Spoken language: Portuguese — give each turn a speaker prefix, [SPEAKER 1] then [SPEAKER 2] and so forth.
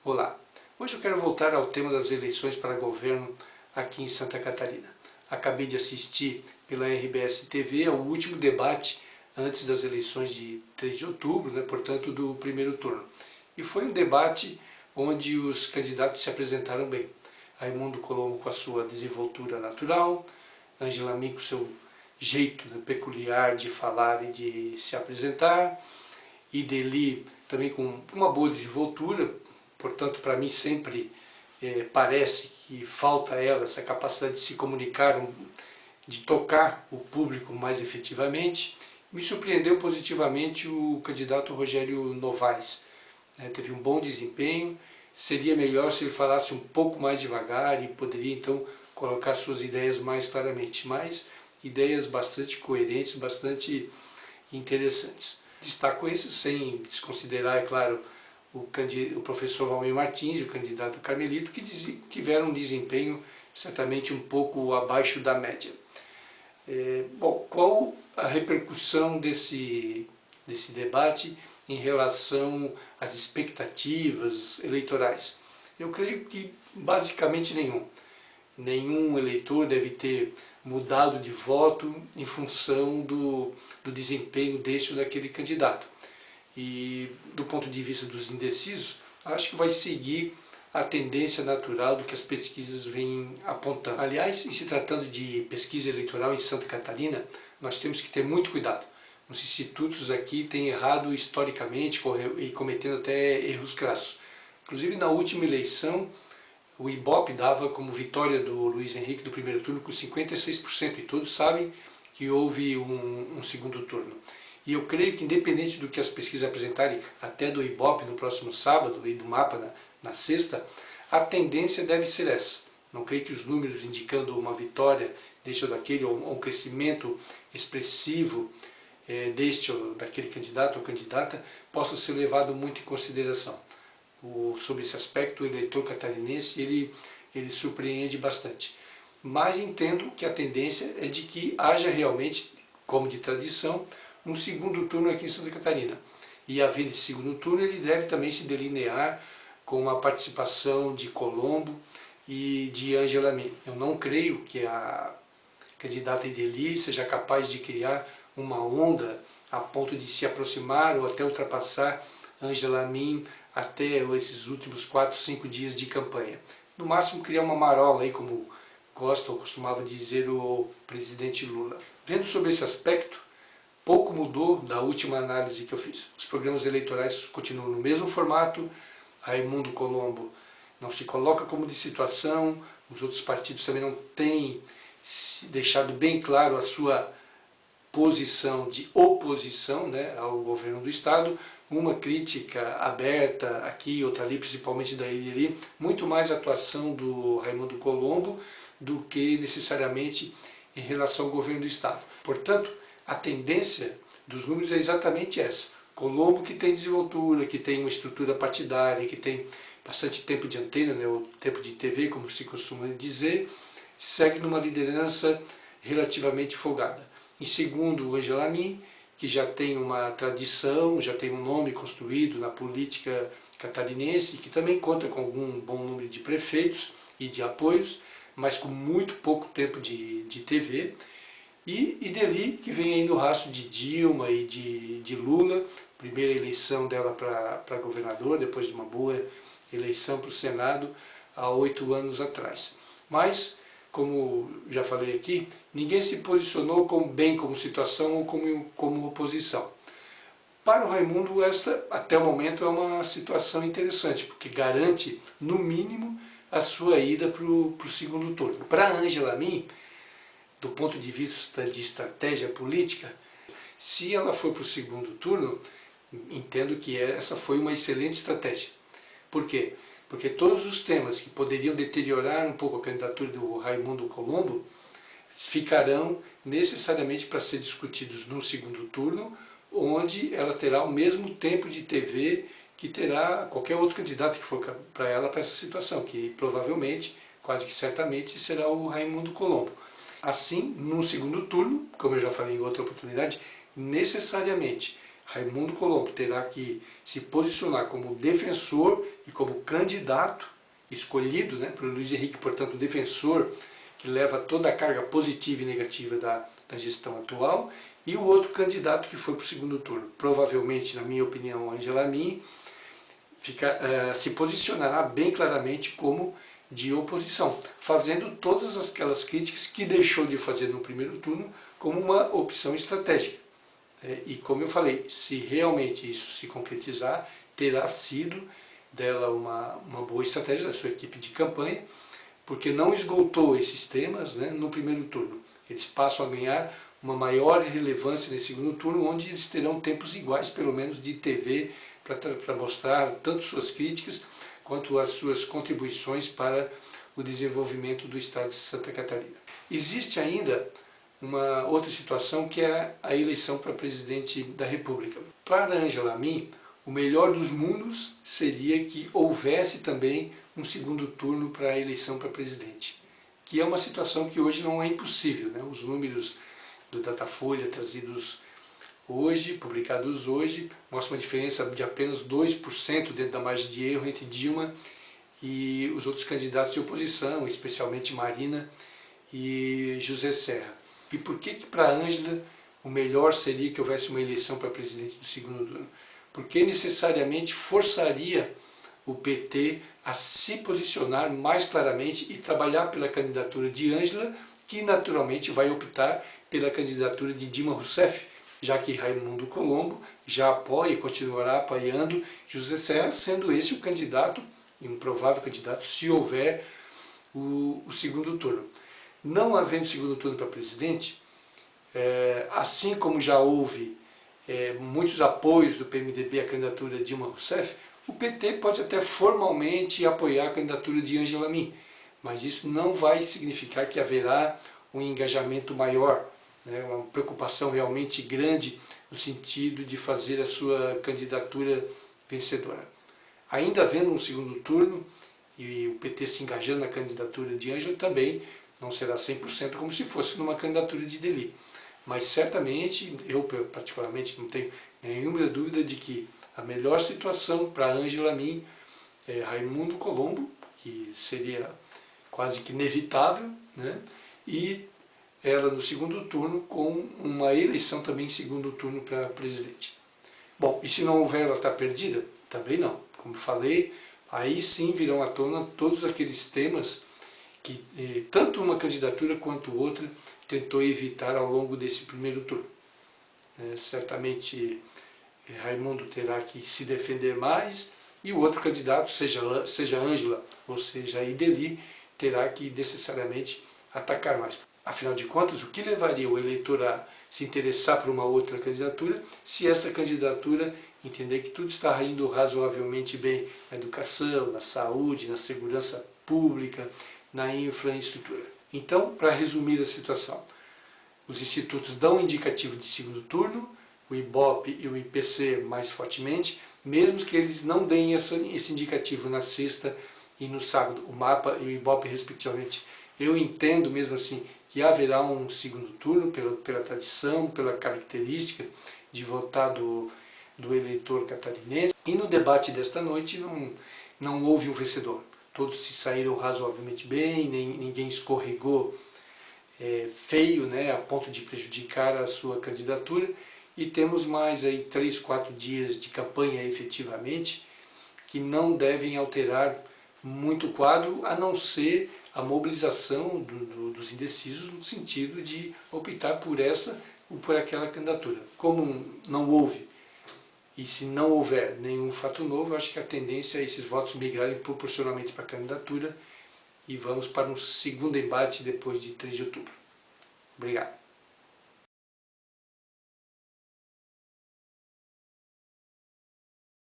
[SPEAKER 1] Olá, hoje eu quero voltar ao tema das eleições para governo aqui em Santa Catarina. Acabei de assistir pela RBS TV ao último debate antes das eleições de 3 de outubro, portanto do primeiro turno. E foi um debate onde os candidatos se apresentaram bem. Raimundo Colombo com a sua desenvoltura natural, Ângela Amin com o seu jeito peculiar de falar e de se apresentar, Ideli também com uma boa desenvoltura. Portanto, para mim sempre parece que falta a ela essa capacidade de se comunicar, de tocar o público mais efetivamente. Me surpreendeu positivamente o candidato Rogério Novaes. Teve um bom desempenho, seria melhor se ele falasse um pouco mais devagar e poderia então colocar suas ideias mais claramente, mas ideias bastante coerentes, bastante interessantes. Destaco esses sem desconsiderar, é claro, o professor Valmir Martins e o candidato Carmelito, que tiveram um desempenho certamente um pouco abaixo da média. Bom, qual a repercussão desse debate em relação às expectativas eleitorais? Eu creio que basicamente nenhum. Nenhum eleitor deve ter mudado de voto em função do desempenho deste ou daquele candidato. E do ponto de vista dos indecisos, acho que vai seguir a tendência natural do que as pesquisas vêm apontando. Aliás, em se tratando de pesquisa eleitoral em Santa Catarina, nós temos que ter muito cuidado. Os institutos aqui têm errado historicamente e cometendo até erros crassos. Inclusive, na última eleição, o Ibope dava como vitória do Luiz Henrique do primeiro turno com 56%, e todos sabem que houve um segundo turno. E eu creio que, independente do que as pesquisas apresentarem, até do Ibope no próximo sábado e do Mapa na sexta, a tendência deve ser essa. Não creio que os números indicando uma vitória deste ou daquele, ou um crescimento expressivo deste ou daquele candidato ou candidata, possa ser levado muito em consideração. Sobre esse aspecto, o eleitor catarinense ele surpreende bastante. Mas entendo que a tendência é de que haja realmente, como de tradição, um segundo turno aqui em Santa Catarina. E havendo esse segundo turno, ele deve também se delinear com a participação de Colombo e de Ângela Amin. Eu não creio que a candidata Ideli seja capaz de criar uma onda a ponto de se aproximar ou até ultrapassar Ângela Amin até esses últimos 4, 5 dias de campanha. No máximo criar uma marola, aí, como gosta ou costumava dizer o presidente Lula. Vendo sobre esse aspecto, pouco mudou da última análise que eu fiz. Os programas eleitorais continuam no mesmo formato, Raimundo Colombo não se coloca como de situação, os outros partidos também não têm deixado bem claro a sua posição de oposição ao governo do Estado, uma crítica aberta aqui, outra ali, principalmente da Ideli, muito mais a atuação do Raimundo Colombo do que necessariamente em relação ao governo do Estado. Portanto, a tendência dos números é exatamente essa. Colombo, que tem desenvoltura, que tem uma estrutura partidária, que tem bastante tempo de antena, o tempo de TV, como se costuma dizer, segue numa liderança relativamente folgada. Em segundo, o Ângela Amin, que já tem uma tradição, já tem um nome construído na política catarinense, que também conta com algum bom número de prefeitos e de apoios, mas com muito pouco tempo de TV. E Ideli, que vem aí no rastro de Dilma e de Lula, primeira eleição dela para governador, depois de uma boa eleição para o Senado há 8 anos atrás. Mas, como já falei aqui, ninguém se posicionou como situação ou como oposição. Para o Raimundo, esta, até o momento, é uma situação interessante, porque garante, no mínimo, a sua ida para o segundo turno. Para a Ângela Amin, do ponto de vista de estratégia política, se ela for para o segundo turno, entendo que essa foi uma excelente estratégia. Por quê? Porque todos os temas que poderiam deteriorar um pouco a candidatura do Raimundo Colombo ficarão necessariamente para ser discutidos no segundo turno, onde ela terá o mesmo tempo de TV que terá qualquer outro candidato que for para ela para essa situação, que provavelmente, quase que certamente, será o Raimundo Colombo. Assim, no segundo turno, como eu já falei em outra oportunidade, necessariamente Raimundo Colombo terá que se posicionar como defensor e como candidato escolhido, né, por Luiz Henrique, portanto, defensor que leva toda a carga positiva e negativa da gestão atual, e o outro candidato que foi para o segundo turno. Provavelmente, na minha opinião, Ângela Amin se posicionará bem claramente como de oposição, fazendo todas aquelas críticas que deixou de fazer no primeiro turno como uma opção estratégica. E como eu falei, se realmente isso se concretizar, terá sido dela uma boa estratégia da sua equipe de campanha, porque não esgotou esses temas, né, no primeiro turno. Eles passam a ganhar uma maior relevância nesse segundo turno, onde eles terão tempos iguais, pelo menos, de TV, para mostrar tanto suas críticas quanto as suas contribuições para o desenvolvimento do estado de Santa Catarina. Existe ainda uma outra situação, que é a eleição para presidente da República. Para Ângela Amin, o melhor dos mundos seria que houvesse também um segundo turno para a eleição para presidente, que é uma situação que hoje não é impossível, né? Os números do Datafolha trazidos hoje, publicados hoje, mostram uma diferença de apenas 2% dentro da margem de erro entre Dilma e os outros candidatos de oposição, especialmente Marina e José Serra. E por que para Ângela o melhor seria que houvesse uma eleição para presidente do segundo turno? Porque necessariamente forçaria o PT a se posicionar mais claramente e trabalhar pela candidatura de Ângela, que naturalmente vai optar pela candidatura de Dilma Rousseff, já que Raimundo Colombo já apoia e continuará apoiando José Serra, sendo esse o candidato, e um provável candidato, se houver o segundo turno. Não havendo segundo turno para presidente, assim como já houve muitos apoios do PMDB à candidatura de Dilma Rousseff, o PT pode até formalmente apoiar a candidatura de Ângela Amin, mas isso não vai significar que haverá um engajamento maior, né, uma preocupação realmente grande no sentido de fazer a sua candidatura vencedora. Ainda havendo um segundo turno e o PT se engajando na candidatura de Ângela, também não será 100% como se fosse numa candidatura de Deli. Mas certamente, eu particularmente não tenho nenhuma dúvida de que a melhor situação para Ângela Amin é Raimundo Colombo, que seria quase que inevitável, né? E ela no segundo turno, com uma eleição também em segundo turno para presidente. Bom, e se não houver, ela está perdida? Também não. Como falei, aí sim virão à tona todos aqueles temas que tanto uma candidatura quanto outra tentou evitar ao longo desse primeiro turno. Certamente Raimundo terá que se defender mais e o outro candidato, seja Ângela ou seja Ideli, terá que necessariamente atacar mais. Afinal de contas, o que levaria o eleitor a se interessar por uma outra candidatura se essa candidatura entender que tudo está indo razoavelmente bem na educação, na saúde, na segurança pública, na infraestrutura. Então, para resumir a situação, os institutos dão indicativo de segundo turno, o IBOP e o IPC mais fortemente, mesmo que eles não deem esse indicativo na sexta e no sábado, o MAPA e o IBOP respectivamente. Eu entendo mesmo assim que haverá um segundo turno pela tradição, pela característica de votar do eleitor catarinense. E no debate desta noite não houve um vencedor. Todos se saíram razoavelmente bem, ninguém escorregou feio, né, a ponto de prejudicar a sua candidatura. E temos mais aí 3, 4 dias de campanha efetivamente, que não devem alterar muito o quadro, a não ser a mobilização dos indecisos no sentido de optar por essa ou por aquela candidatura. Como não houve, e se não houver nenhum fato novo, eu acho que a tendência é esses votos migrarem proporcionalmente para a candidatura e vamos para um segundo embate depois de 3 de outubro. Obrigado.